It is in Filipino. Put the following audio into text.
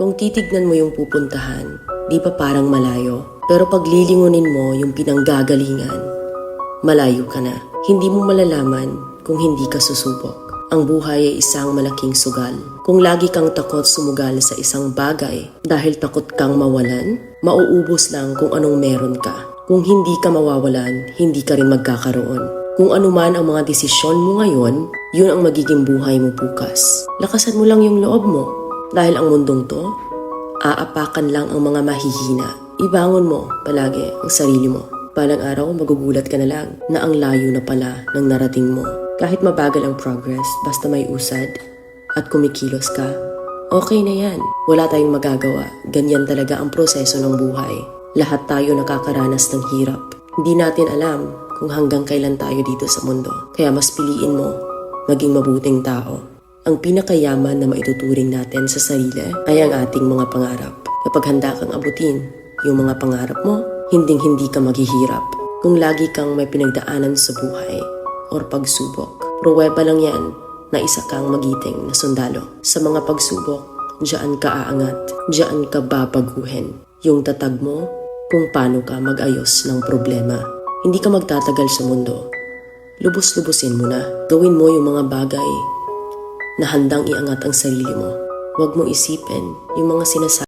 Kung titignan mo yung pupuntahan, di ba parang malayo? Pero pag lilingunin mo yung pinanggagalingan, malayo ka na. Hindi mo malalaman kung hindi ka susubok. Ang buhay ay isang malaking sugal. Kung lagi kang takot sumugal sa isang bagay dahil takot kang mawalan, mauubos lang kung anong meron ka. Kung hindi ka mawawalan, hindi ka rin magkakaroon. Kung ano man ang mga desisyon mo ngayon, yun ang magiging buhay mo bukas. Lakasan mo lang yung loob mo. Dahil ang mundong to, aapakan lang ang mga mahihina. Ibangon mo palagi ang sarili mo. Balang araw, magugulat ka na lang na ang layo na pala ng narating mo. Kahit mabagal ang progress, basta may usad at kumikilos ka, okay na yan. Wala tayong magagawa. Ganyan talaga ang proseso ng buhay. Lahat tayo nakakaranas ng hirap. Hindi natin alam kung hanggang kailan tayo dito sa mundo. Kaya mas piliin mo maging mabuting tao. Ang pinakayaman na maituturing natin sa sarili ay ang ating mga pangarap. Kapag handa kang abutin yung mga pangarap mo, hinding-hindi ka maghihirap. Kung lagi kang may pinagdaanan sa buhay or pagsubok, pruweba lang yan na isa kang magiting na sundalo. Sa mga pagsubok, diyan ka aangat, diyan ka babaguhin. Yung tatag mo kung paano ka mag-ayos ng problema. Hindi ka magtatagal sa mundo. Lubos-lubusin mo na. Gawin mo yung mga bagay na handang iangat ang sarili mo. Huwag mong isipin yung mga sinasabi